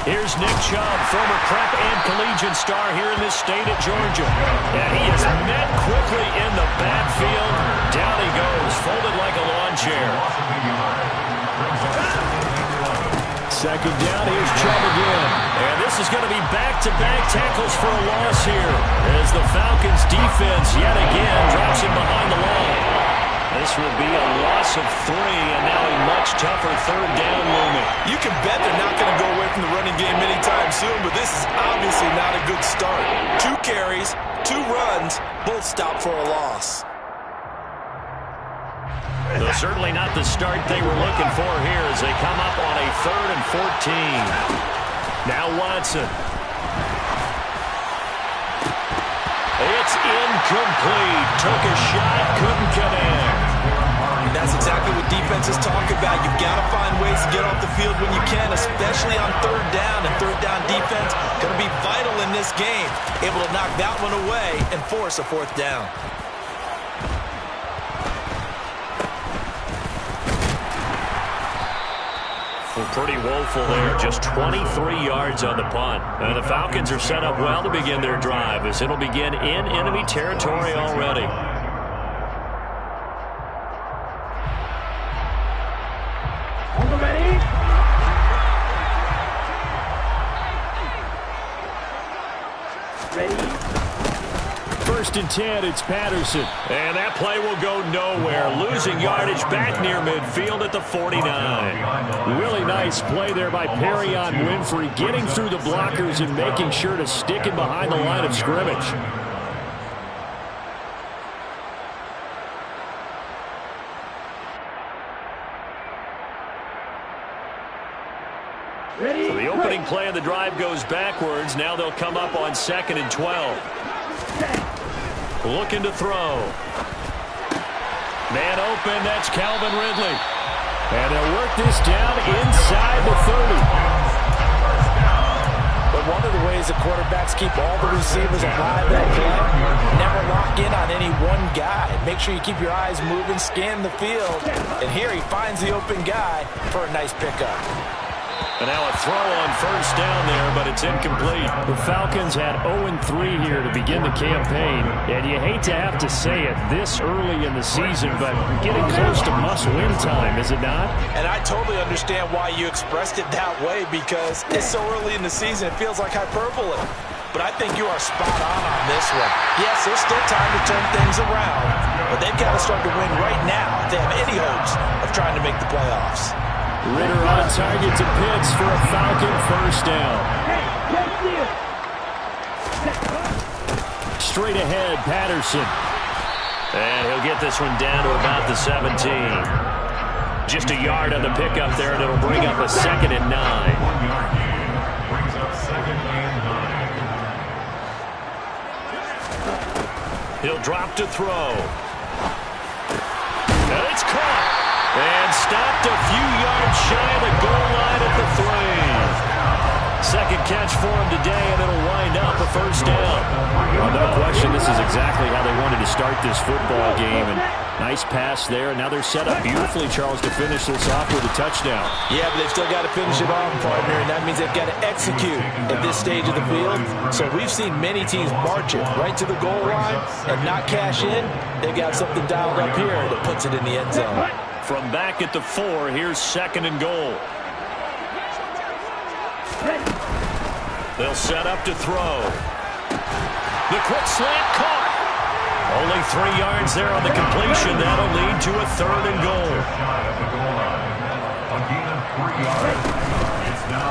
Here's Nick Chubb, former prep and collegiate star here in this state at Georgia. And he is met quickly in the backfield. Down he goes, folded like a lawn chair. Second down, here's Chubb again. And this is going to be back-to-back tackles for a loss here as the Falcons defense yet again drops him behind the line. This will be a loss of 3, and now a much tougher third down looming. You can bet they're not going to go away from the running game anytime soon, but this is obviously not a good start. 2 carries, 2 runs, both stopped for a loss. Well, certainly not the start they were looking for here as they come up on a 3rd and 14. Now Watson. It's incomplete. Took a shot, couldn't connect. That's exactly what defenses talk about. You've got to find ways to get off the field when you can, especially on 3rd down. And 3rd down defense going to be vital in this game. Able to knock that one away and force a 4th down. Well, pretty woeful there. Just 23 yards on the punt. And the Falcons are set up well to begin their drive as it'll begin in enemy territory already. First and 10, it's Patterson. And that play will go nowhere. Losing yardage back near midfield at the 49. Really nice play there by Perrion Winfrey, getting through the blockers and making sure to stick him behind the line of scrimmage. So the opening play of the drive goes backwards. Now they'll come up on 2nd and 12. Looking to throw. Man open, that's Calvin Ridley. And they'll work this down inside the 30. But one of the ways the quarterbacks keep all the receivers alive that play, never lock in on any one guy. Make sure you keep your eyes moving, scan the field. And here he finds the open guy for a nice pickup. And now a throw on 1st down there, but it's incomplete. The Falcons had 0-3 here to begin the campaign. And you hate to have to say it this early in the season, but getting close to must-win time, is it not? And I totally understand why you expressed it that way, because it's so early in the season, it feels like hyperbole. But I think you are spot on this one. Yes, there's still time to turn things around, but they've got to start to win right now if they have any hopes of trying to make the playoffs. Ritter on target to Pitts for a Falcon 1st down. Straight ahead, Patterson. And he'll get this one down to about the 17. Just a yard on the pickup there, and it'll bring up a 2nd and 9. 1 yard gain. Brings up 2nd and 9. He'll drop to throw. And it's caught. And stopped a few yards shy of the goal line at the 3. 2nd catch for him today, and it'll wind up a 1st down. Well, no question, this is exactly how they wanted to start this football game. And nice pass there. And now they're set up beautifully, Charles, to finish this off with a touchdown. Yeah, but they've still got to finish it off, partner, and that means they've got to execute at this stage of the field. So we've seen many teams march it right to the goal line and not cash in. They've got something dialed up here that puts it in the end zone. From back at the 4, here's 2nd and goal. They'll set up to throw. The quick slant caught. Only 3 yards there on the completion. That'll lead to a 3rd and goal.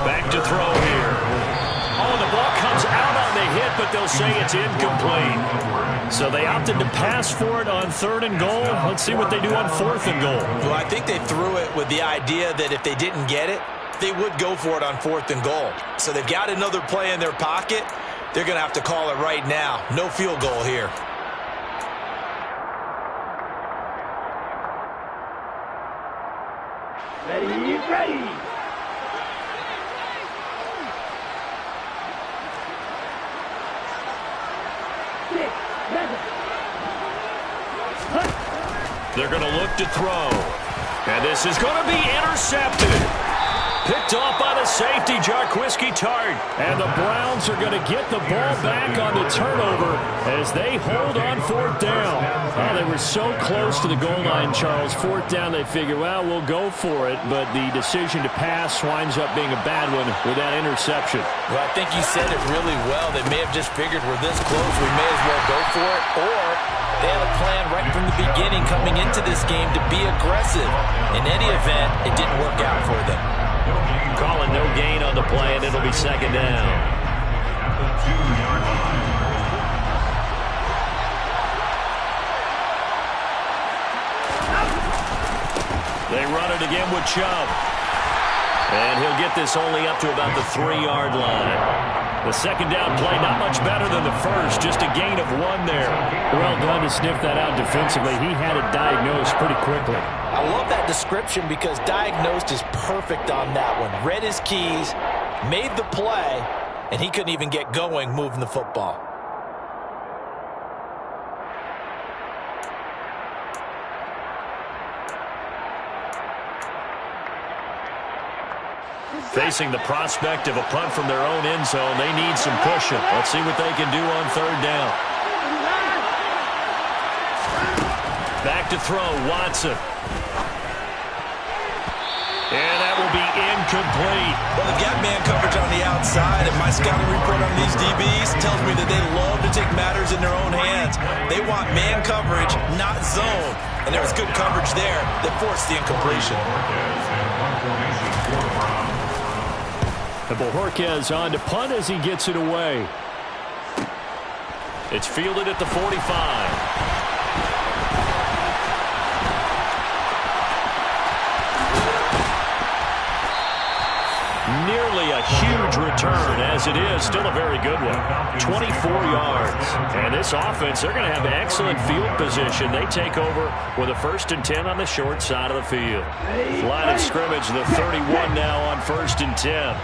Back to throw here. Oh, the ball comes out on the hit, but they'll say it's incomplete. So they opted to pass for it on 3rd and goal. Let's see what they do on 4th and goal. Well, I think they threw it with the idea that if they didn't get it, they would go for it on 4th and goal. So they've got another play in their pocket. They're going to have to call it right now. No field goal here. Ready. They're going to look to throw. And this is going to be intercepted. Picked off by the the safety, Jarquiski Tart. And the Browns are going to get the ball back on the turnover as they hold on 4th down. Oh, they were so close to the goal line, Charles. 4th down, they figure, well, we'll go for it. But the decision to pass winds up being a bad one with that interception. Well, I think you said it really well. They may have just figured we're this close, we may as well go for it. Or they had a plan right from the beginning coming into this game to be aggressive. In any event, it didn't work out for them. Calling no gain on the play, and it'll be 2nd down. At the 2-yard line. They run it again with Chubb. And he'll get this only up to about the 3-yard line. The 2nd down play, not much better than the first, just a gain of 1 there. Well done to sniff that out defensively. He had it diagnosed pretty quickly. I love that description because diagnosed is perfect on that one. Read his keys, made the play, and he couldn't even get going moving the football. Facing the prospect of a punt from their own end zone, they need some pushing. Let's see what they can do on 3rd down. Back to throw, Watson. And that will be incomplete. Well, the gap man coverage on the outside, and my scouting report on these DBs tells me that they love to take matters in their own hands. They want man coverage, not zone. And there was good coverage there that forced the incompletion. And Bojorquez on to punt as he gets it away. It's fielded at the 45. Nearly a huge return, as it is still a very good one. 24 yards. And this offense, they're going to have excellent field position. They take over with a 1st and 10 on the short side of the field. Line of scrimmage, the 31 now on 1st and 10.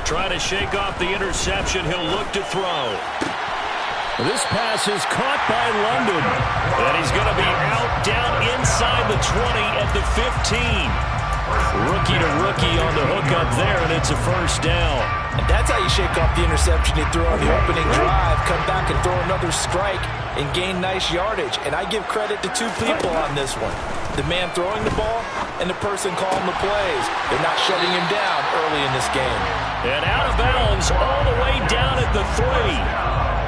Trying to shake off the interception. He'll look to throw. This pass is caught by London. And he's going to be out down inside the 20 at the 15. Rookie to rookie on the hook up there, and it's a 1st down. And that's how you shake off the interception you threw on the opening drive, come back and throw another strike and gain nice yardage. And I give credit to 2 people on this one. The man throwing the ball and the person calling the plays. They're not shutting him down early in this game. And out of bounds all the way down at the 3.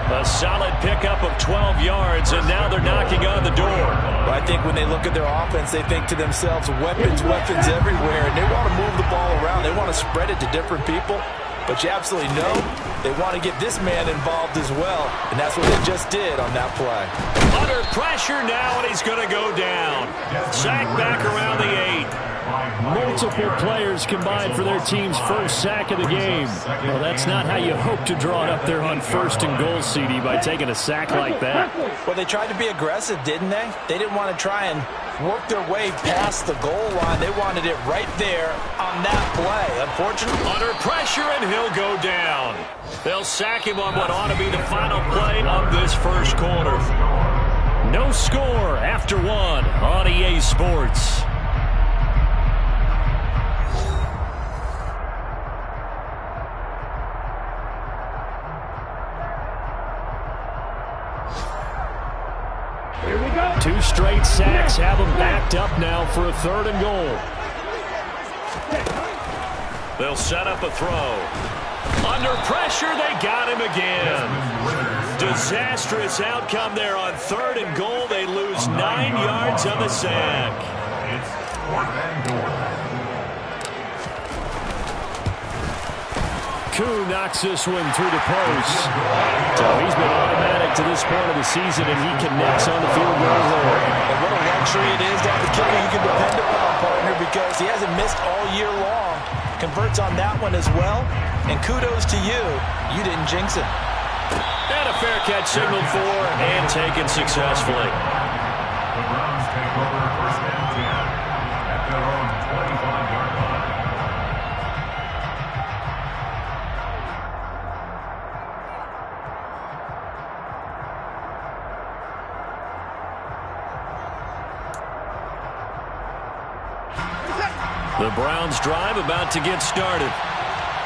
A solid pickup of 12 yards, and now they're knocking on the door. Well, I think when they look at their offense, they think to themselves, weapons, weapons everywhere, and they want to move the ball around. They want to spread it to different people, but you absolutely know they want to get this man involved as well, and that's what they just did on that play. Under pressure now, and he's going to go down. Sack back around the 8. Multiple players combined for their team's 1st sack of the game. Well, that's not how you hope to draw it up there on 1st and goal, CD, by taking a sack like that. Well, they tried to be aggressive, didn't they? They didn't want to try and work their way past the goal line. They wanted it right there on that play. Unfortunately, under pressure, and he'll go down. They'll sack him on what ought to be the final play of this 1st quarter. No score after 1 on EA Sports. Two straight sacks have them backed up now for a 3rd and goal. They'll set up a throw. Under pressure, they got him again. Disastrous outcome there on 3rd and goal. They lose 9 yards on the sack. It's 4th and goal. Koo knocks this one through the post. So he's been automatic to this point of the season, and he connects on the field goal there. And what a luxury it is to have a kicker you can depend upon, partner, because he hasn't missed all year long. Converts on that one as well. And kudos to you. You didn't jinx it. And a fair catch signaled for and taken successfully. The Browns take over 1st and 10 at their own 25-yard line. The Browns drive about to get started.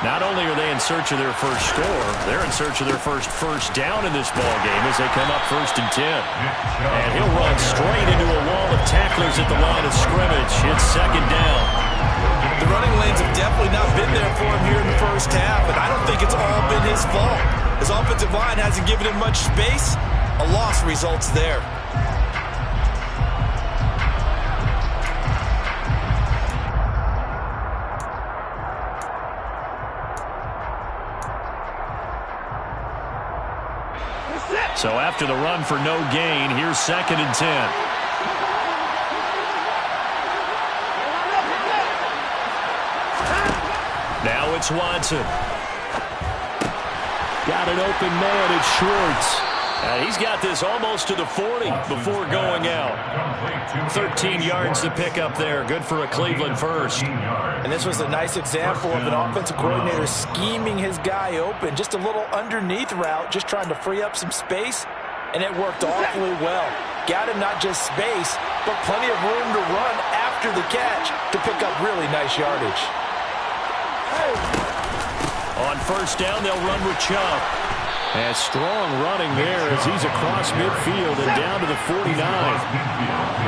Not only are they in search of their first score, they're in search of their first down in this ball game as they come up 1st and 10. And he'll run straight into a wall of tacklers at the line of scrimmage. It's 2nd down. The running lanes have definitely not been there for him here in the first half, and I don't think it's all been his fault. His offensive line hasn't given him much space. A loss results there. So after the run for no gain, here's 2nd and 10. Now it's Watson. Got an open man, it's Schwartz. He's got this almost to the 40 before going out. 13 yards to pick up there. Good for a Cleveland first. And this was a nice example of an offensive coordinator scheming his guy open. Just a little underneath route, just trying to free up some space, and it worked awfully well. Got him not just space, but plenty of room to run after the catch to pick up really nice yardage. On 1st down, they'll run with Chubb. And strong running there as he's across midfield and down to the 49.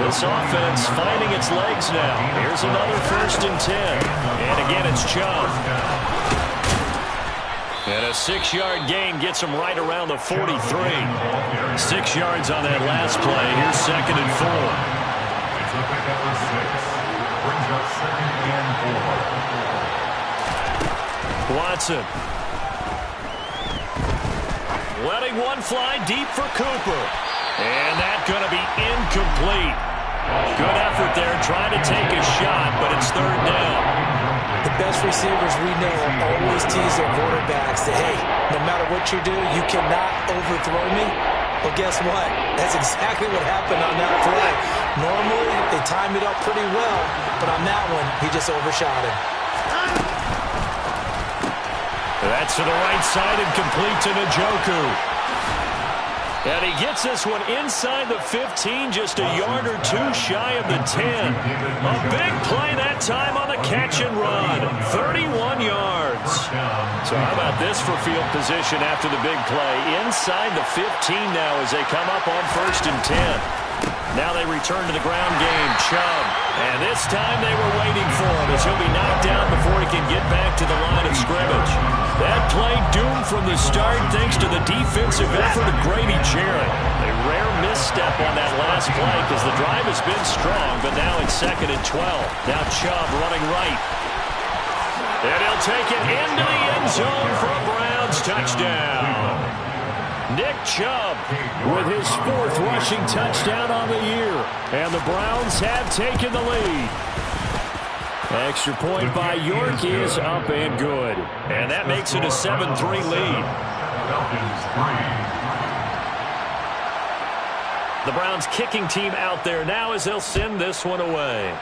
This offense finding its legs now. Here's another 1st and 10. And again, it's Chubb. And a 6-yard gain gets him right around the 43. 6 yards on that last play. Here's 2nd and 4. It's a pickup of 6. Brings up 2nd and 4. Watson. Letting one fly deep for Cooper. And that's going to be incomplete. Good effort there trying to take a shot, but it's 3rd down. The best receivers we know always tease their quarterbacks that, hey, no matter what you do, you cannot overthrow me. Well, guess what? That's exactly what happened on that play. Normally, they time it up pretty well, but on that one, he just overshot him. That's to the right side and complete to Njoku. And he gets this one inside the 15, just a yard or two shy of the 10. A big play that time on the catch and run. 31 yards. So how about this for field position after the big play? Inside the 15 now as they come up on 1st and 10. Now they return to the ground game. Chubb. And this time they were waiting for him as he'll be knocked down before he can get back to the line of scrimmage. That play doomed from the start thanks to the defensive effort of Grady Jarrett. A rare misstep on that last play because the drive has been strong, but now it's 2nd and 12. Now Chubb running right. And he'll take it into the end zone for a Browns touchdown. Nick Chubb with his 4th rushing touchdown on the year. And the Browns have taken the lead. Extra point by York is up and good. And that makes it a 7-3 lead. Falcons 3. The Browns kicking team out there now as they'll send this one away.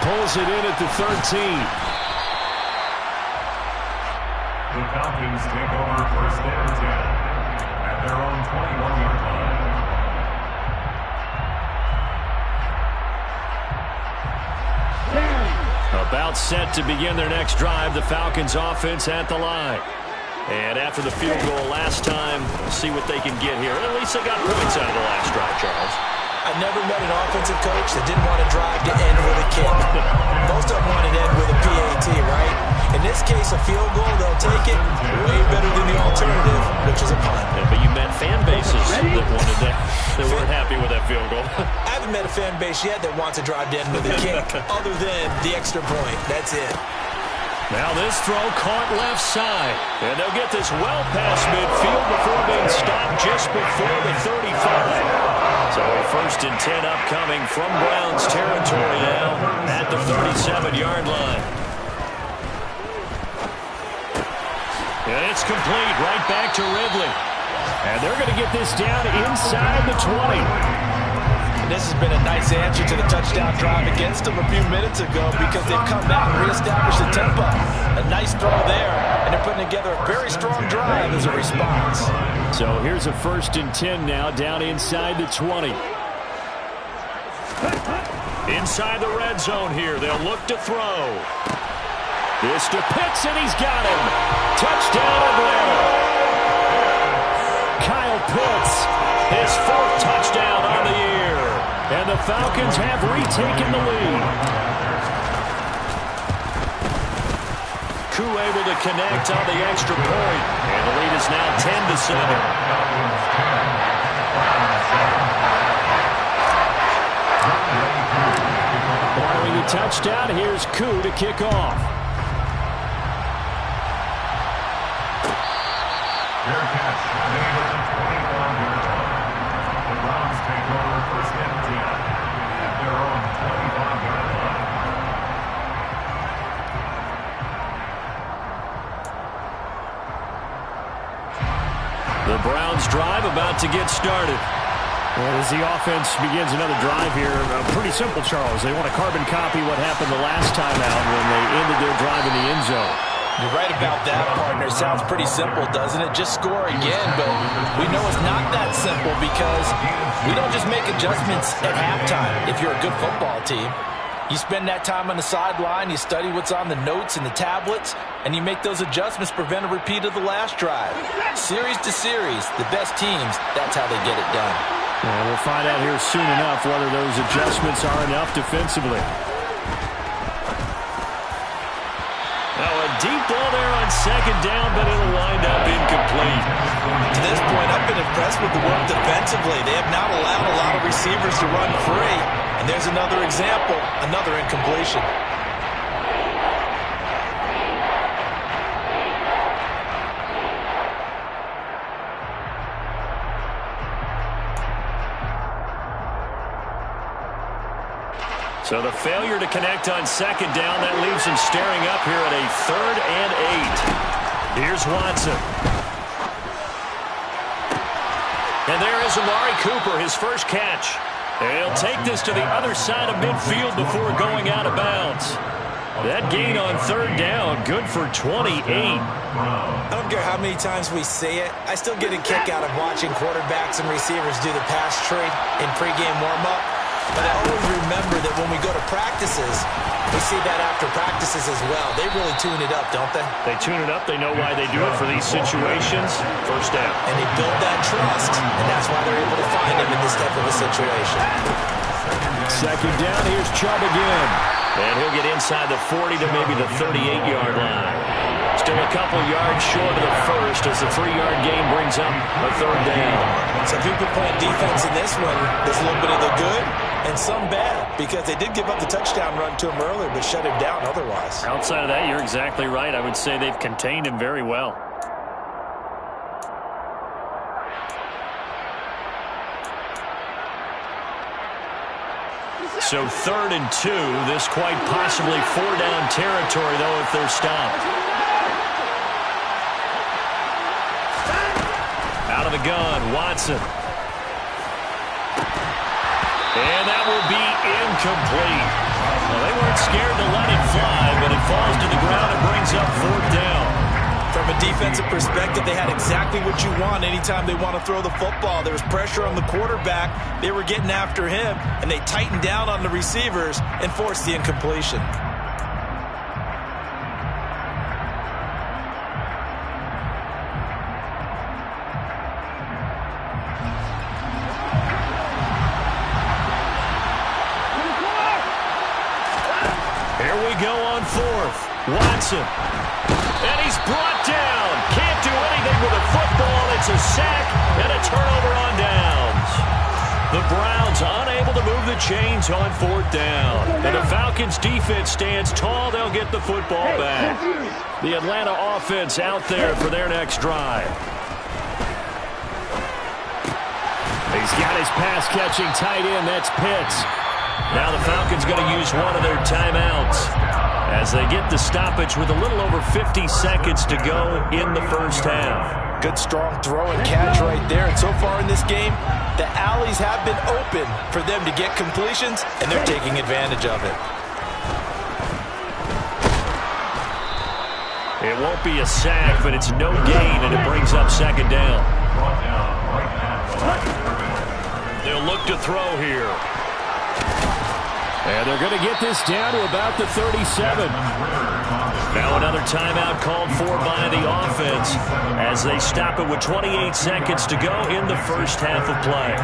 Pulls it in at the 13. The Falcons take over 1st and 10 at their own 21-yard line. About set to begin their next drive, the Falcons offense at the line. And after the field goal last time, we'll see what they can get here. At least they got points out of the last drive, Charles. I never met an offensive coach that didn't want to drive to end with a kick. Most of them want to end with a PAT, right? In this case, a field goal, they'll take it way better than the alternative, which is a punt. Yeah, but you met fan bases that wanted that, that weren't happy with that field goal. I haven't met a fan base yet that wants to drive to end with a kick, other than the extra point. That's it. Now this throw caught left side. And they'll get this well past midfield before being stopped just before the 35. So a 1st and 10 upcoming from Browns territory now at the 37-yard line. And it's complete right back to Ridley. And they're going to get this down inside the 20. And this has been a nice answer to the touchdown drive against them a few minutes ago because they've come out and reestablished the tempo. A nice throw there, and they're putting together a very strong drive as a response. So here's a 1st and 10 now down inside the 20. Inside the red zone here. They'll look to throw. This to Pitts, and he's got him. Touchdown, Atlanta. Kyle Pitts, his 4th touchdown on the year. And the Falcons have retaken the lead. Koo able to connect on the extra point. And the lead is now 10-7. Following the touchdown, here's Koo to kick off. Fair catch. Made at the 25-yard line. The Browns take over first and 10 at their own 25-yard line. The Browns drive about to get started. Well, as the offense begins another drive here, pretty simple, Charles. They want to carbon copy what happened the last time out when they ended their drive in the end zone. You're right about that, partner. Sounds pretty simple, doesn't it? Just score again, but we know it's not that simple because we don't just make adjustments at halftime if you're a good football team. You spend that time on the sideline, you study what's on the notes and the tablets, and you make those adjustments to prevent a repeat of the last drive. Series to series, the best teams, that's how they get it done. Well, we'll find out here soon enough whether those adjustments are enough defensively. Now a deep ball there on second down, but it'll wind up incomplete. To this point, I've been impressed with the work defensively. They have not allowed a lot of receivers to run free. And there's another example, another incompletion. So the failure to connect on second down, that leaves him staring up here at a 3rd and 8. Here's Watson. And there is Amari Cooper, his first catch. And he'll take this to the other side of midfield before going out of bounds. That gain on 3rd down, good for 28. I don't care how many times we say it, I still get a kick out of watching quarterbacks and receivers do the pass trade in pregame warm-up. But I always remember that when we go to practices, we see that after practices as well. They really tune it up, don't they? They tune it up. They know why they do it for these situations. First down. And they build that trust, and that's why they're able to find him in this type of a situation. Second down, here's Chubb again. And he'll get inside the 40 to maybe the 38-yard line. Still a couple yards short of the first as the 3-yard gain brings up a 3rd down. Some people playing defense in this one. There's a little bit of the good and some bad because they did give up the touchdown run to him earlier but shut him down otherwise. Outside of that, you're exactly right. I would say they've contained him very well. So 3rd and 2. This quite possibly 4-down territory, though, if they're stopped. Out of the gun, Watson. And that will be incomplete. Well, they weren't scared to let it fly, but it falls to the ground and brings up 4th down. From a defensive perspective, they had exactly what you want anytime they want to throw the football. There was pressure on the quarterback. They were getting after him, and they tightened down on the receivers and forced the incompletion. Here we go on 4th. Watson. And he's brought down. Can't do anything with a football. It's a sack and a turnover on downs. The Browns unable to move the chains on 4th down. And the Falcons defense stands tall. They'll get the football back. The Atlanta offense out there for their next drive. He's got his pass-catching tight end. That's Pitts. Now the Falcons going to use one of their timeouts as they get the stoppage with a little over 50 seconds to go in the first half. Good strong throw and catch right there. And so far in this game, the alleys have been open for them to get completions, and they're taking advantage of it. It won't be a sack, but it's no gain, and it brings up 2nd down. They'll look to throw here. And they're going to get this down to about the 37. Now another timeout called for by the offense as they stop it with 28 seconds to go in the first half of play.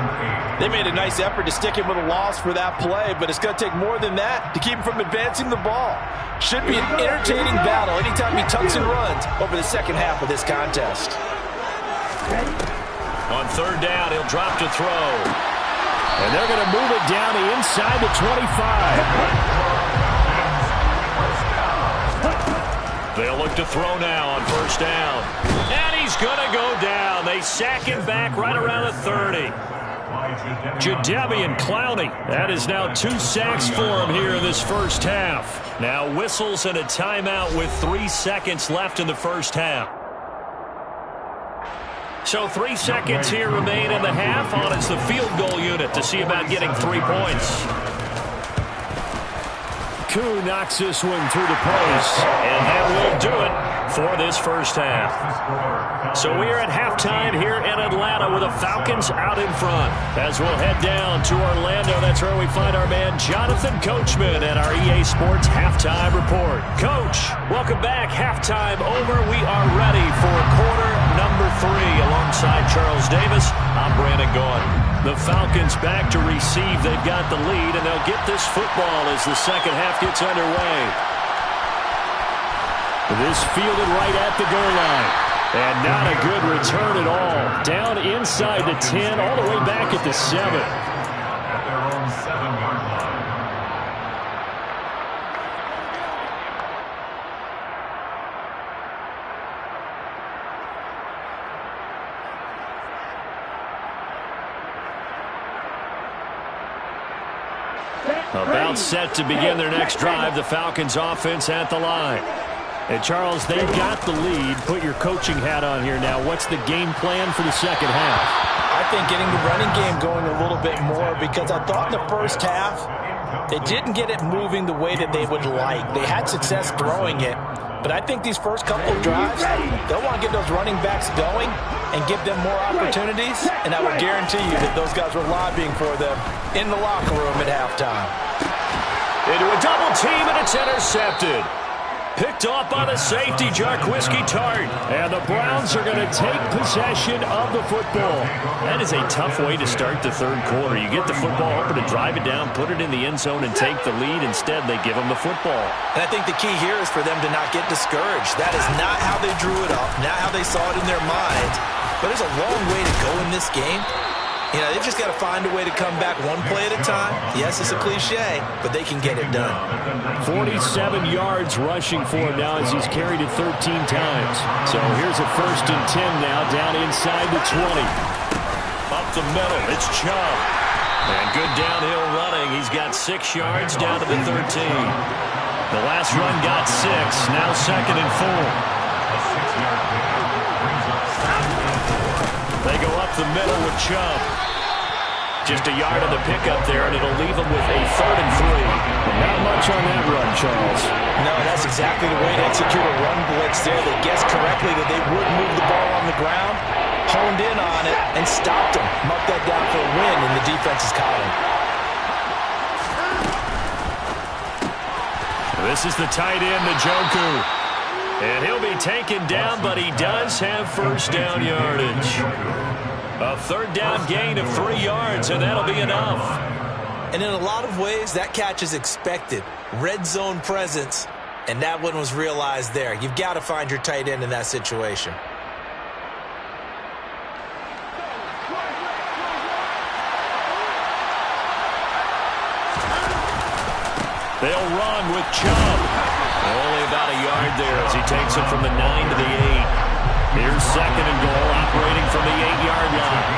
They made a nice effort to stick him with a loss for that play, but it's going to take more than that to keep him from advancing the ball. Should be an entertaining battle anytime he tucks and runs over the second half of this contest. On third down, he'll drop to throw. And they're going to move it down to inside the 25. They'll look to throw now on first down. And he's going to go down. They sack him back right around the 30. Jadeveon Clowney. That is now 2 sacks for him here in this first half. Now whistles and a timeout with 3 seconds left in the first half. So 3 seconds here remain in the half. On is the field goal unit to see about getting 3 points. Koo knocks this one through the post. And that will do it for this first half. So we are at halftime here in Atlanta with the Falcons out in front. As we'll head down to Orlando, that's where we find our man Jonathan Coachman at our EA Sports Halftime Report. Coach, welcome back. Halftime over. We are ready for quarter number 3 alongside Charles Davis. I'm Brandon Gaudin. The Falcons back to receive. They've got the lead, and they'll get this football as the second half gets underway. This fielded right at the goal line. And not a good return at all. Down inside the 10, all the way back at the 7. At their own 7-yard line. About set to begin their next drive, the Falcons offense at the line. And Charles, they've got the lead. Put your coaching hat on here now. What's the game plan for the second half? I think getting the running game going a little bit more, because I thought in the first half they didn't get it moving the way that they would like. They had success throwing it, but I think these first couple of drives, they'll want to get those running backs going and give them more opportunities, and I would guarantee you that those guys were lobbying for them in the locker room at halftime. Into a double team, and it's intercepted. Picked off by the safety, Jarquiski Tart. And the Browns are going to take possession of the football. That is a tough way to start the third quarter. You get the football open to drive it down, put it in the end zone, and take the lead. Instead, they give them the football. And I think the key here is for them to not get discouraged. That is not how they drew it up, not how they saw it in their minds. But there's a long way to go in this game. You know, they've just got to find a way to come back one play at a time. Yes, it's a cliche, but they can get it done. 47 yards rushing for him now as he's carried it 13 times. So here's a 1st and 10 now, down inside the 20. Up the middle, it's Chubb. And good downhill running. He's got 6 yards down to the 13. The last run got 6, now 2nd and 4. A 6-yard pickup brings up 2nd. They go up the middle with Chubb. Just a yard on the pickup there, and it'll leave them with a 3rd and 3. Not much on that run, Charles. No, that's exactly the way to execute a run blitz there. They guessed correctly that they would move the ball on the ground, honed in on it, and stopped them. Marked that down for a win in the defense's column. This is the tight end, Njoku. And he'll be taken down, but he does have first down yardage. A 3rd down gain of 3 yards, and that'll be enough. And in a lot of ways, that catch is expected. Red zone presence, and that one was realized there. You've got to find your tight end in that situation. They'll run with Chubb. Only about a yard there as he takes it from the 9 to the 8. Here's 2nd and goal, operating from the 8-yard line.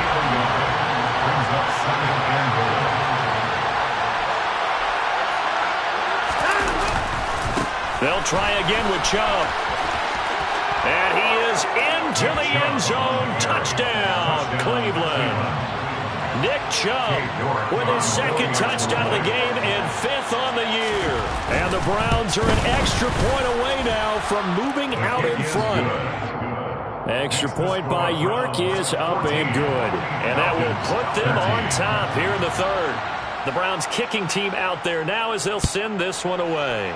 Brings up 2nd and goal. They'll try again with Chubb. And he is into the end zone. Touchdown, Cleveland. Nick Chubb with his 2nd touchdown of the game and 5th on the year. And the Browns are an extra point away now from moving out in front. Extra point by York is up and good. And that will put them on top here in the 3rd. The Browns kicking team out there now as they'll send this one away.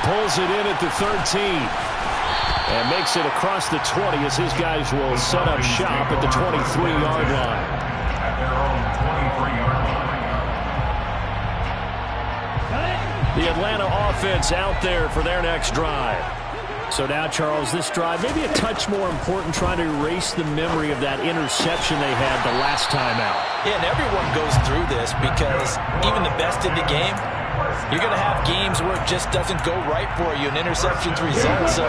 Pulls it in at the 13. And makes it across the 20 as his guys will set up shop at the 23-yard line. At their own 23-yard line. The Atlanta offense out there for their next drive. So now, Charles, this drive maybe a touch more important, trying to erase the memory of that interception they had the last time out. Yeah, and everyone goes through this because even the best in the game, you're going to have games where it just doesn't go right for you, and interceptions result. So,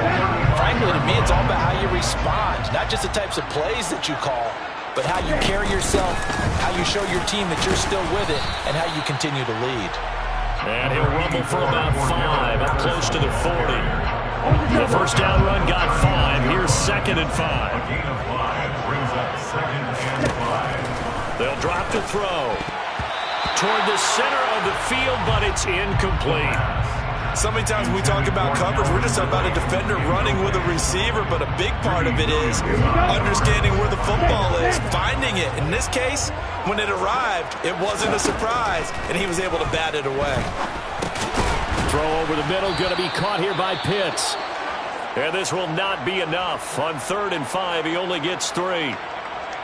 frankly, to me, it's all about how you respond, not just the types of plays that you call, but how you carry yourself, how you show your team that you're still with it, and how you continue to lead. And he'll rumble for about 5, up close to the 40. The first down run got 5. Here's 2nd and 5. A gain of 5 brings up 2nd and 5. They'll drop to throw. Toward the center of the field, but it's incomplete. So many times when we talk about coverage, we're just about a defender running with a receiver, but a big part of it is understanding where the football is, finding it. In this case, when it arrived, it wasn't a surprise, and he was able to bat it away. Throw over the middle, going to be caught here by Pitts. And this will not be enough. On 3rd and 5, he only gets 3.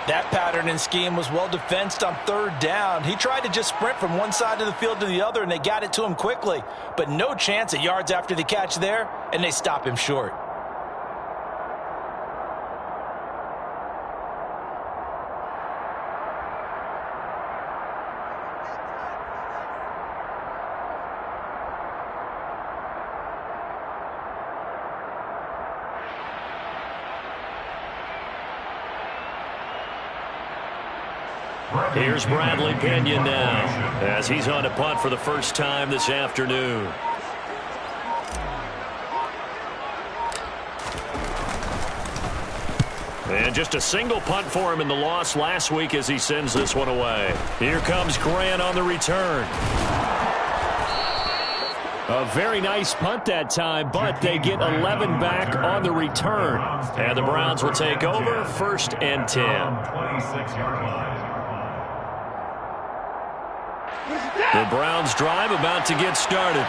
That pattern and scheme was well defensed on 3rd down. He tried to just sprint from one side of the field to the other, and they got it to him quickly. But no chance at yards after the catch there, and they stop him short. Here's Bradley Pinion now as he's on to punt for the first time this afternoon. And just a single punt for him in the loss last week as he sends this one away. Here comes Grant on the return. A very nice punt that time, but they get 11 back on the return. And the Browns will take over 1st and 10. 26-yard line. The Browns drive about to get started.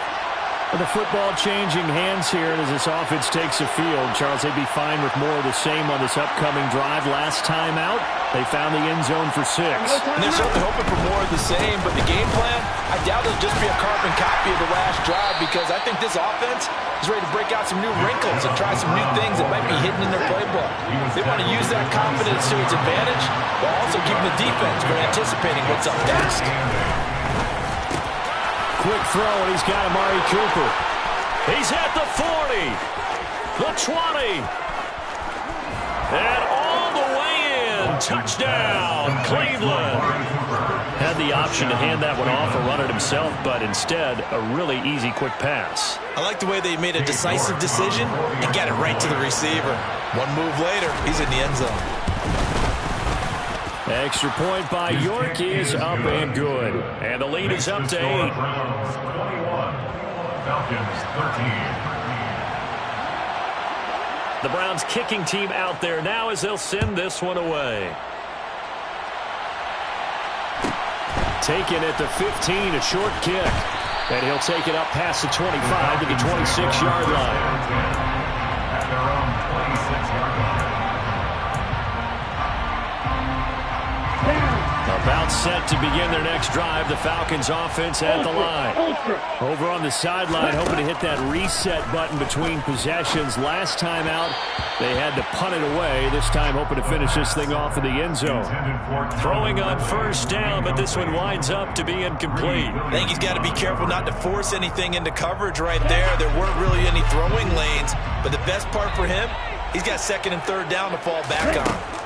The football changing hands here, and as this offense takes the field, Charles, they'd be fine with more of the same on this upcoming drive. Last time out, they found the end zone for 6. And they're certainly hoping for more of the same, but the game plan, I doubt it'll just be a carbon copy of the last drive, because I think this offense is ready to break out some new wrinkles and try some new things that might be hidden in their playbook. They want to use that confidence to its advantage, while also keeping the defense from anticipating what's up next. Quick throw, and he's got Amari Cooper. He's at the 40, the 20, and all the way in. Touchdown, Cleveland. Had the option to hand that one off or run it himself, but instead, a really easy quick pass. I like the way they made a decisive decision and got it right to the receiver. One move later, he's in the end zone. Extra point by York is up and good. And the lead is up to 8. Browns 21, Falcons 13. The Browns kicking team out there now as they'll send this one away. Taken at the 15, a short kick. And he'll take it up past the 25 to the 26-yard line. At their own 26-yard line. About set to begin their next drive. The Falcons offense at the line. Over on the sideline, hoping to hit that reset button between possessions. Last time out, they had to punt it away. This time hoping to finish this thing off in the end zone. Throwing on 1st down, but this one winds up to be incomplete. I think he's got to be careful not to force anything into coverage right there. There weren't really any throwing lanes, but the best part for him, he's got 2nd and 3rd down to fall back on.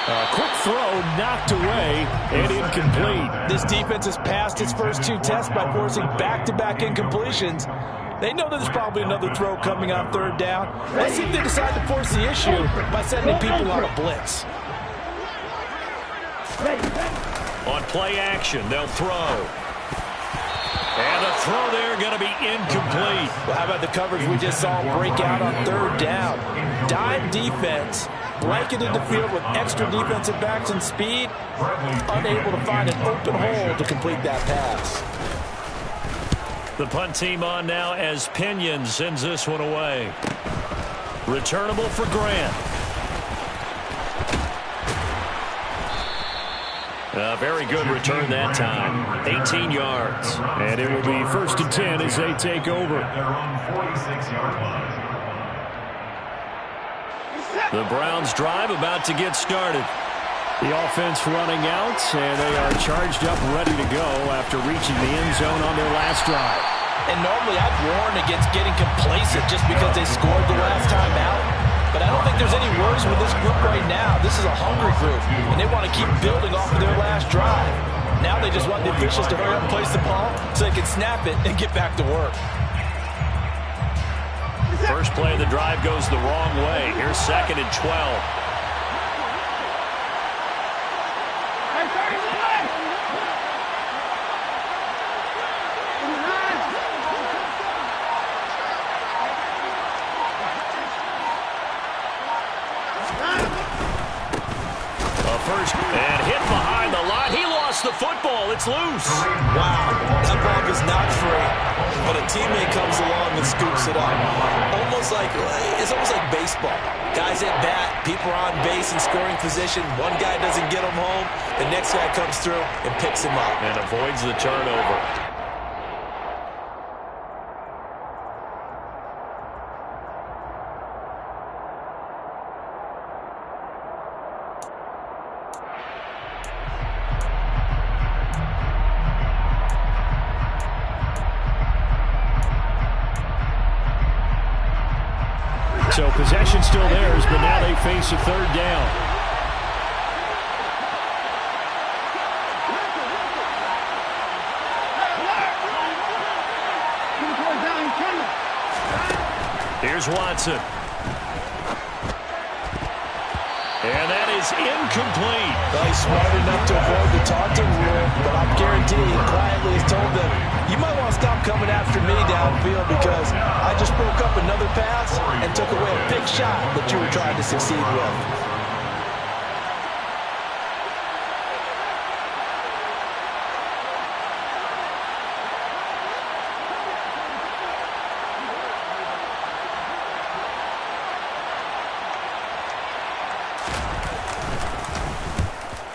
A quick throw knocked away and incomplete. This defense has passed its first 2 tests by forcing back-to-back incompletions. They know that there's probably another throw coming on 3rd down. Let's see if they decide to force the issue by sending people on a blitz. On play action, they'll throw. And the throw there going to be incomplete. Well, how about the coverage we just saw break out on 3rd down? Dime defense, blanketed the field with extra defensive backs and speed, unable to find an open hole to complete that pass. The punt team on now as Pinion sends this one away. Returnable for Grant. A very good return that time. 18 yards. And it will be 1st and 10 as they take over. Their own 46-yard line. The Browns drive about to get started. The offense running out, and they are charged up, ready to go after reaching the end zone on their last drive. And normally I'd warn against getting complacent just because they scored the last time out. But I don't think there's any worries with this group right now. This is a hungry group, and they want to keep building off of their last drive. Now they just want the officials to hurry up and place the ball so they can snap it and get back to work. First play of the drive goes the wrong way. Here's 2nd and 12. And hit behind the line. He lost the football. It's loose. Wow, that ball was not free, but a teammate comes along and scoops it up. It's almost like baseball. Guys at bat, people are on base in scoring position. One guy doesn't get him home. The next guy comes through and picks him up. And avoids the turnover. So possession still theirs, but now they face a 3rd down. Here's Watson. And that is incomplete. Well, he's smart enough to avoid the taunting rule, but I'm guaranteeing he quietly has told them, you might want to stop coming after me downfield because I just broke up another pass and took away a big shot that you were trying to succeed with.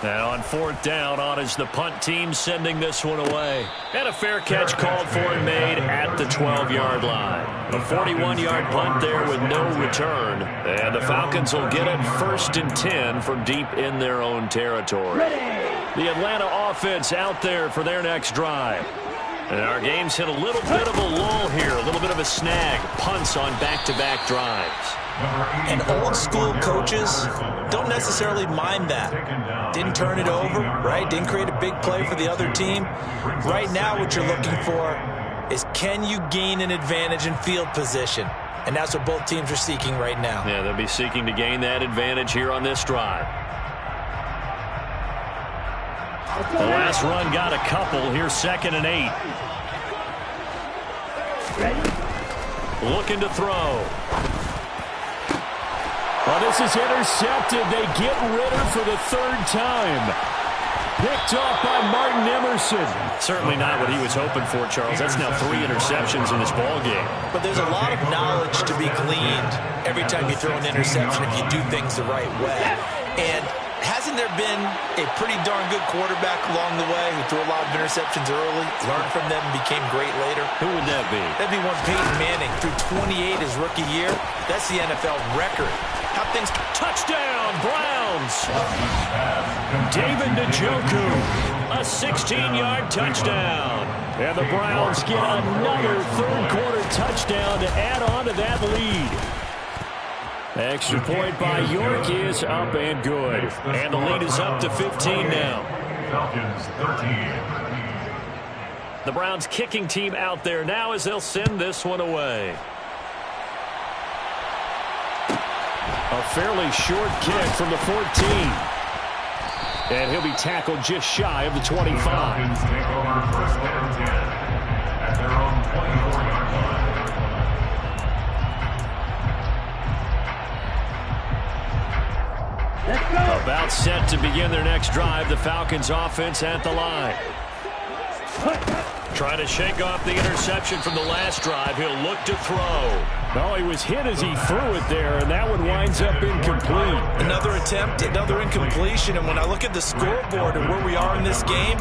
And on 4th down, on is the punt team sending this one away. And a fair catch called for and made at the 12-yard line. A 41-yard punt there with no return. And the Falcons will get it 1st and 10 from deep in their own territory. The Atlanta offense out there for their next drive. And our game's hit a little bit of a lull here, a little bit of a snag. Punts on back-to-back drives. And old-school coaches don't necessarily mind that. Didn't turn it over, right? Didn't create a big play for the other team. Right now what you're looking for is can you gain an advantage in field position? And that's what both teams are seeking right now. Yeah, they'll be seeking to gain that advantage here on this drive. The last run got a couple. Here's 2nd and 8. Looking to throw. Well, this is intercepted. They get Ritter for the 3rd time. Picked off by Martin Emerson. Certainly not what he was hoping for, Charles. That's now 3 interceptions in this ball game. But there's a lot of knowledge to be gleaned every time you throw an interception if you do things the right way. And hasn't there been a pretty darn good quarterback along the way who threw a lot of interceptions early, learned from them, and became great later? Who would that be? That'd be one Peyton Manning. Threw 28 his rookie year. That's the NFL record. How things... Touchdown, Browns! David Njoku, a 16-yard touchdown. And the Browns get another 3rd quarter touchdown to add on to that lead. Extra point by York is up and good. And the lead is up to 15 now. Falcons 13. The Browns kicking team out there now as they'll send this one away. A fairly short kick from the 14. And he'll be tackled just shy of the 25. Falcons take over 1st and 10 at their own 24-yard line. About set to begin their next drive. The Falcons offense at the line. Trying to shake off the interception from the last drive. He'll look to throw. Well, he was hit as he threw it there, and that one winds up incomplete. Another attempt, another incompletion. And when I look at the scoreboard and where we are in this game,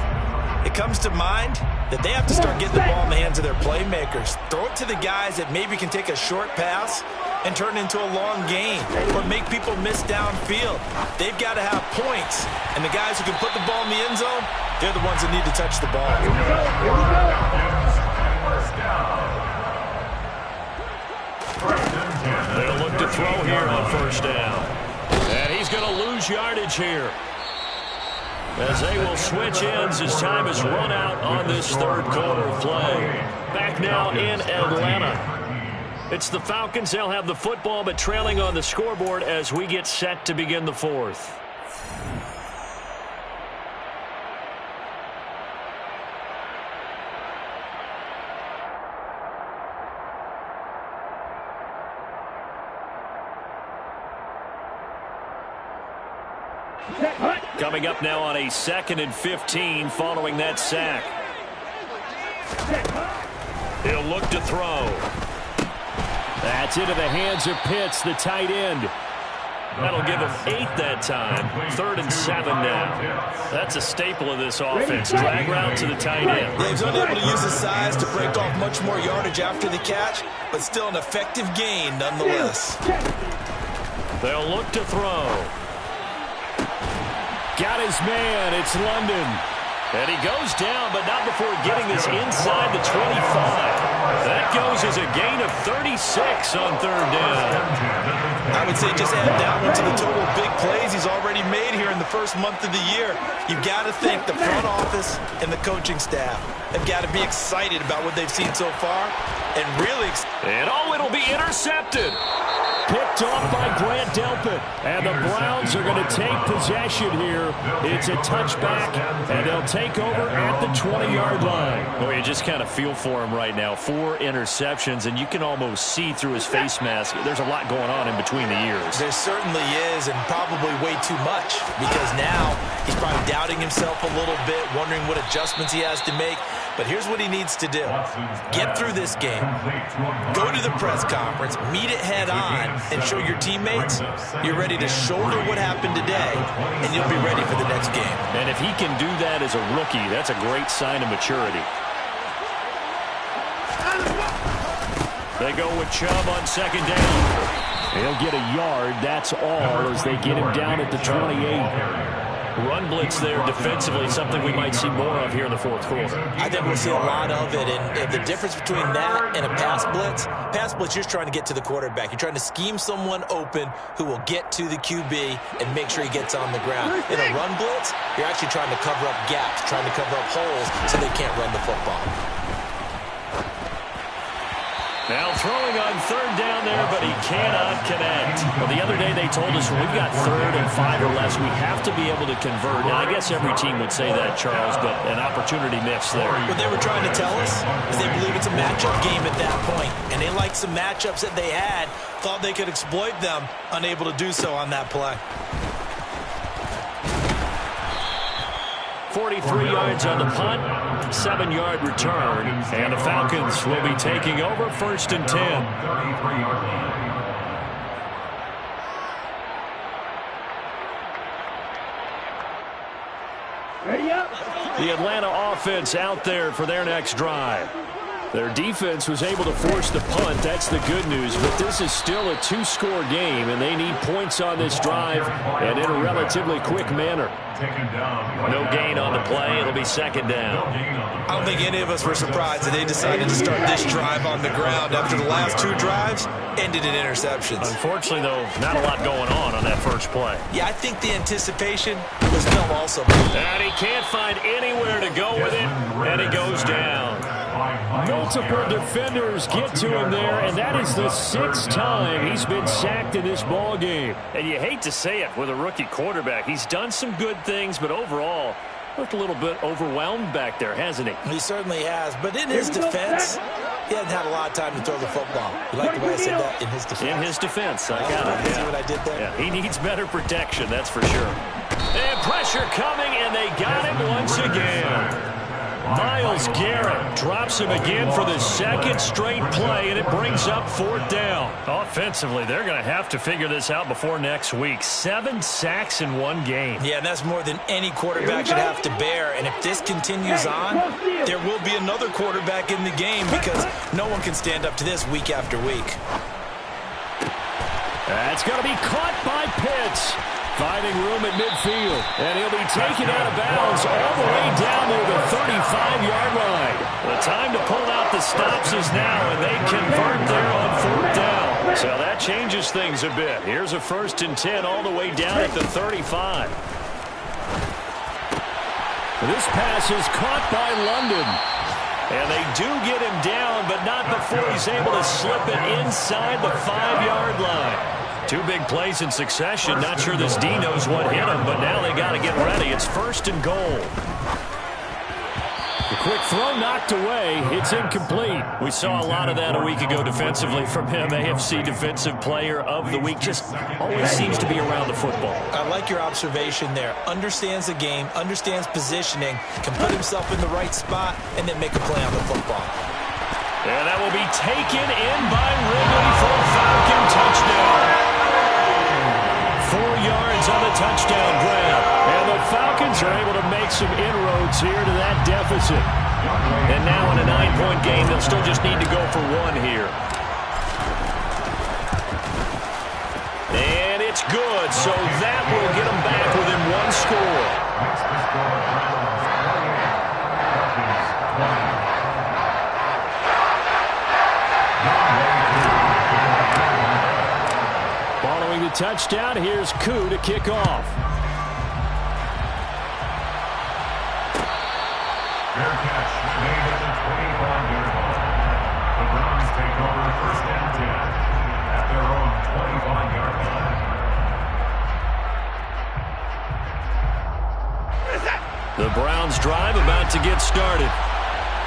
it comes to mind that they have to start getting the ball in the hands of their playmakers. Throw it to the guys that maybe can take a short pass and turn it into a long gain or make people miss downfield. They've got to have points. And the guys who can put the ball in the end zone, they're the ones that need to touch the ball. They'll look to throw here on first down. And he's going to lose yardage here, as they will switch ends as time is run out on this third quarter of play. Back now in Atlanta. It's the Falcons. They'll have the football, but trailing on the scoreboard as we get set to begin the fourth. Coming up now on a 2nd and 15 following that sack. He'll look to throw. That's into the hands of Pitts, the tight end. That'll give him 8 that time. 3rd and 7 now. That's a staple of this offense. Drag route to the tight end. He's only able to use his size to break off much more yardage after the catch, but still an effective gain nonetheless. They'll look to throw. Got his man. It's London. And he goes down, but not before getting this inside the 25. That goes as a gain of 36 on 3rd down. I would say just add that one to the total of big plays he's already made here in the first month of the year. You've got to think the front office and the coaching staff have got to be excited about what they've seen so far and really And it'll be intercepted. Picked off by Grant Delpit. And the Browns are going to take possession here. It's a touchback, and they'll take over at the 20-yard line. Well, you just kind of feel for him right now. 4 interceptions, and you can almost see through his face mask. There's a lot going on in between the ears. There certainly is, and probably way too much, because now he's probably doubting himself a little bit, wondering what adjustments he has to make. But here's what he needs to do. Get through this game. Go to the press conference, meet it head on, and show your teammates you're ready to shoulder what happened today, and you'll be ready for the next game. And if he can do that as a rookie, that's a great sign of maturity. They go with Chubb on 2nd down. He'll get a yard, that's all, as they get him down at the 28. Run blitz there defensively, something we might see more of here in the 4th quarter. I think we'll see a lot of it, and the difference between that and a pass blitz, you're trying to get to the quarterback. You're trying to scheme someone open who will get to the QB and make sure he gets on the ground. In a run blitz, you're actually trying to cover up gaps, trying to cover up holes so they can't run the football. Now throwing on 3rd down there, but he cannot connect. Well, the other day they told us when we've got 3rd and 5 or less, we have to be able to convert. Now, I guess every team would say that, Charles, but an opportunity missed there. What they were trying to tell us is they believe it's a matchup game at that point, and they liked some matchups that they had, thought they could exploit them, unable to do so on that play. 43 yards on the punt, 7-yard return, and the Falcons will be taking over 1st and 10. The Atlanta offense out there for their next drive. Their defense was able to force the punt. That's the good news. But this is still a 2-score game, and they need points on this drive and in a relatively quick manner. No gain on the play. It'll be 2nd down. I don't think any of us were surprised that they decided to start this drive on the ground after the last 2 drives ended in interceptions. Unfortunately, though, not a lot going on that first play. Yeah, I think the anticipation was felt also. And he can't find anywhere to go with it, and he goes down. Multiple defenders get to him there, and that is the 6th time he's been sacked in this ball game. And you hate to say it with a rookie quarterback. He's done some good things, but overall, Looked a little bit overwhelmed back there, hasn't he? He certainly has, but in his defense, he hasn't had a lot of time to throw the football. You like the way I said that? In his defense? In his defense, I got it. See what I did there? Yeah, he needs better protection, that's for sure. And pressure coming, and they got him once again. Myles Garrett drops him again for the second straight play, and it brings up 4th down. Offensively, they're going to have to figure this out before next week. 7 sacks in one game. Yeah, and that's more than any quarterback should have to bear. And if this continues on, there will be another quarterback in the game because no one can stand up to this week after week. That's going to be caught by Pitts. Finding room at midfield. And he'll be taken out of bounds all the way down near the 35-yard line. The time to pull out the stops is now, and they convert there on 4th down. So that changes things a bit. Here's a 1st and 10 all the way down at the 35. This pass is caught by London. And they do get him down, but not before he's able to slip it inside the 5-yard line. 2 big plays in succession. Not sure this D knows what hit him, but now they got to get ready. It's 1st and goal. The quick throw knocked away. It's incomplete. We saw a lot of that a week ago defensively from him. AFC Defensive Player of the Week. Just always seems to be around the football. I like your observation there. Understands the game, understands positioning, can put himself in the right spot, and then make a play on the football. And that will be taken in by Ridley for a Falcon touchdown. 4 yards on the touchdown grab. And the Falcons are able to make some inroads here to that deficit. And now in a 9-point game, they'll still just need to go for 1 here. And it's good, so that will get them back within 1 score. Following the touchdown, here's Koo to kick off. Fair catch made at the 25-yard line. The Browns take over 1st and 10 at their own 25-yard line. The Browns drive about to get started.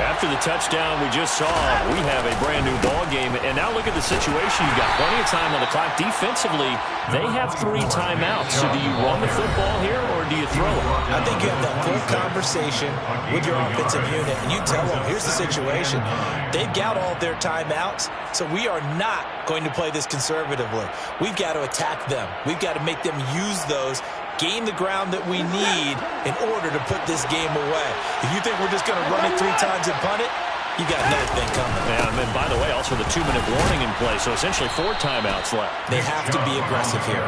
After the touchdown we just saw, we have a brand-new ball game. And now look at the situation. You've got plenty of time on the clock. Defensively, they have 3 timeouts. So do you run the football here or do you throw it? I think you have that full conversation with your offensive unit, and you tell them, here's the situation. They've got all their timeouts, so we are not going to play this conservatively. We've got to attack them. We've got to make them use those, gain the ground that we need in order to put this game away. If you think we're just going to run it 3 times and punt it, you got another thing coming. Yeah, and by the way, also the 2-minute warning in play, so essentially 4 timeouts left. They have to be aggressive here.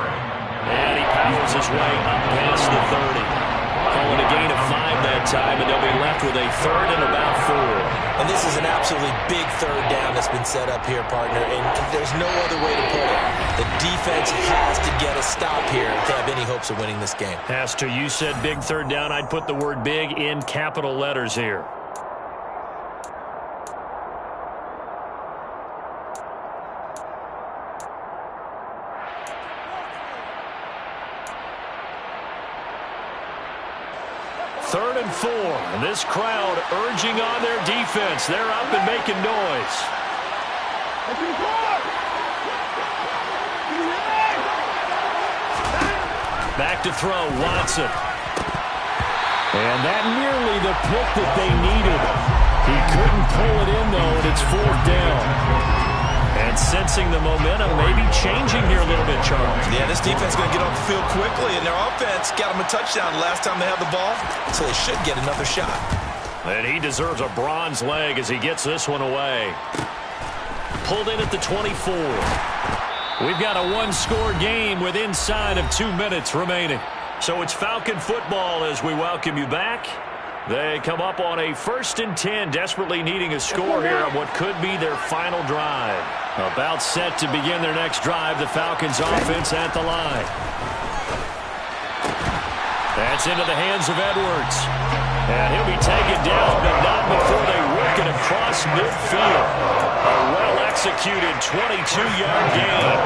And he powers his way up past the 30. Calling a gain of 5 that time, and they'll be left with a 3rd and about 4. And this is an absolutely big 3rd down that's been set up here, partner, and there's no other way to put it. The defense has to get a stop here if they have any hopes of winning this game. Has to. You said big 3rd down. I'd put the word big in capital letters here. Third and 4. And this crowd urging on their defense. They're up and making noise. Back to throw, Watson. And that nearly the pick that they needed. He couldn't pull it in, though, and it's 4th down. And sensing the momentum maybe changing here a little bit, Charles. Yeah, this defense is going to get off the field quickly, and their offense got them a touchdown last time they had the ball, so they should get another shot. And he deserves a bronze leg as he gets this one away. Pulled in at the 24. We've got a 1-score game with inside of 2 minutes remaining. So it's Falcon football as we welcome you back. They come up on a 1st and 10, desperately needing a score here on what could be their final drive. About set to begin their next drive, the Falcons offense at the line. That's into the hands of Edwards. And he'll be taken down, but not before they work it across midfield. A well executed 22-yard gain.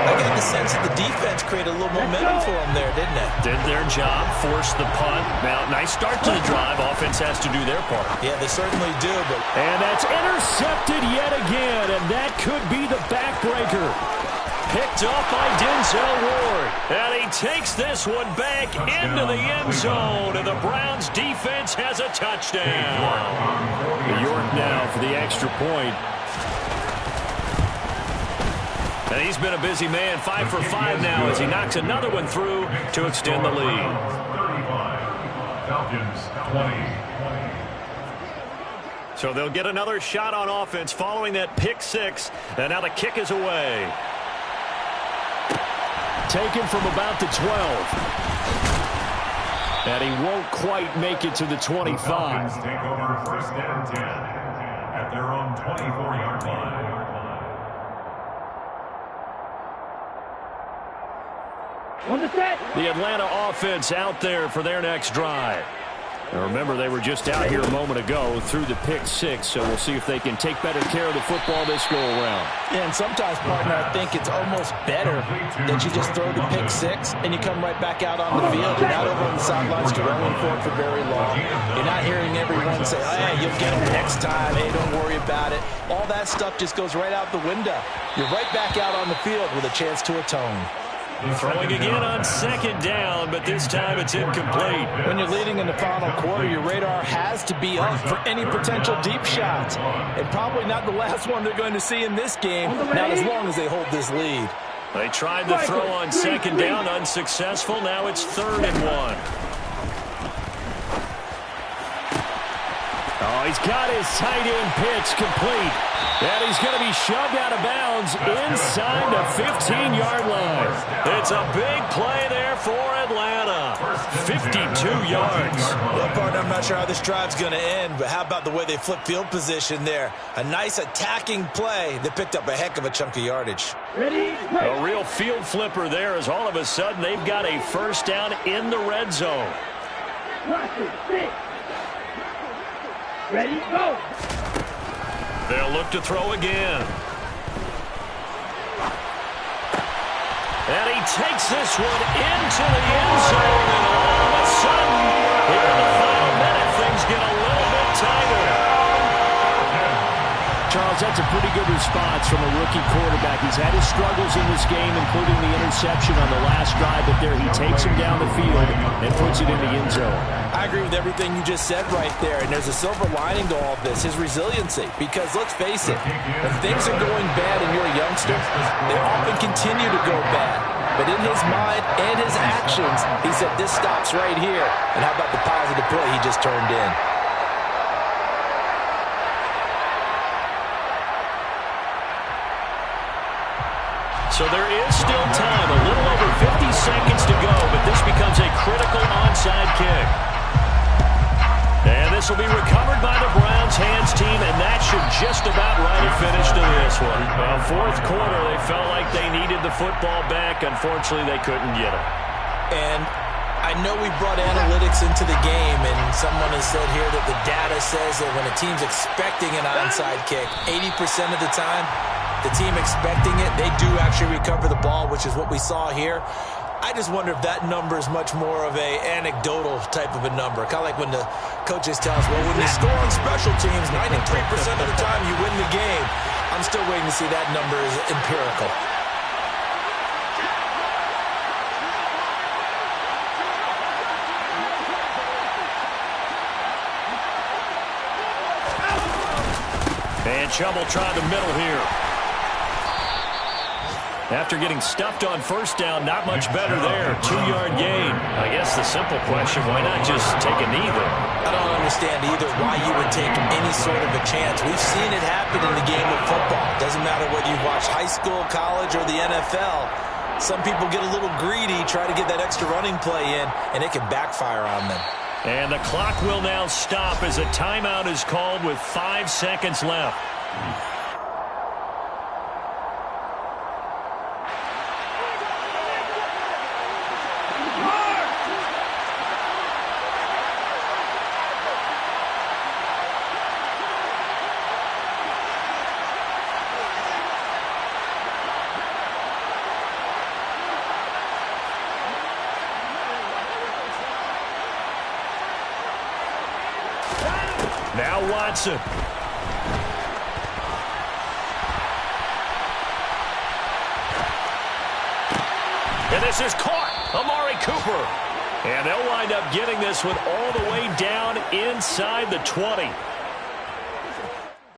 I got the sense that the defense created a little momentum for them there, didn't it? Did their job, forced the punt. Now, nice start to the drive. Offense has to do their part. Yeah, they certainly do. And that's intercepted yet again, and that could be the backbreaker. Picked off by Denzel Ward. And he takes this one back into the end zone. And the Browns defense has a touchdown. New York now for the extra point. And he's been a busy man, 5 for 5 now as he knocks another one through to extend the lead. 35, Falcons 20. So they'll get another shot on offense following that pick six. And now the kick is away. Taken from about the 12. And he won't quite make it to the 25. The Falcons take over first and 10 at their own 24-yard line. The Atlanta offense out there for their next drive. And remember, they were just out here a moment ago through the pick six, so we'll see if they can take better care of the football this go-around. Yeah, and sometimes, partner, I think it's almost better that you just throw the pick six and you come right back out on the field. You're not over on the sidelines dwelling for it for very long. You're not hearing everyone say, oh, hey, you'll get them next time. Hey, don't worry about it. All that stuff just goes right out the window. You're right back out on the field with a chance to atone. Throwing again on second down, but this time it's incomplete. When you're leading in the final quarter, your radar has to be up for any potential deep shots. And probably not the last one they're going to see in this game, not as long as they hold this lead. They tried to throw on second down, unsuccessful. Now it's 3rd and 1. Oh, he's got his tight end pitch complete. And he's going to be shoved out of bounds inside the 15-yard line. It's a big play there for Atlanta. 52 yards. Well, partner, I'm not sure how this drive's going to end, but how about the way they flip field position there? A nice attacking play that picked up a heck of a chunk of yardage. A real field flipper there as all of a sudden they've got a first down in the red zone. Ready, go! They'll look to throw again. And he takes this one into the end zone. And all of a sudden, here in the final minute, things get a little bit tighter. Charles, that's a pretty good response from a rookie quarterback. He's had his struggles in this game, including the interception on the last drive, but there he takes him down the field and puts it in the end zone. I agree with everything you just said right there, and there's a silver lining to all of this, his resiliency. Because let's face it, when things are going bad and you're a youngster, they often continue to go bad. But in his mind and his actions, he said, this stops right here. And how about the positive play he just turned in? So there is still time, a little over 50 seconds to go, but this becomes a critical onside kick. And this will be recovered by the Browns hands team, and that should just about write a finish to this one. Well, 4th quarter, they felt like they needed the football back. Unfortunately, they couldn't get it. And I know we brought analytics into the game, and someone has said here that the data says that when a team's expecting an onside kick, 80% of the time, the team expecting it, they do actually recover the ball, which is what we saw here. I just wonder if that number is much more of a anecdotal type of a number. Kind of like when the coaches tell us, well, when you score on special teams, 93% of the time you win the game. I'm still waiting to see that number is empirical. And Chubb will try the middle here. After getting stuffed on first down, not much better there. 2-yard gain. I guess the simple question, why not just take a knee there? I don't understand either why you would take any sort of a chance. We've seen it happen in the game of football. Doesn't matter whether you watch high school, college, or the NFL. Some people get a little greedy, try to get that extra running play in, and it can backfire on them. And the clock will now stop as a timeout is called with 5 seconds left. Now Watson. And this is caught. Amari Cooper. And they'll wind up getting this one all the way down inside the 20.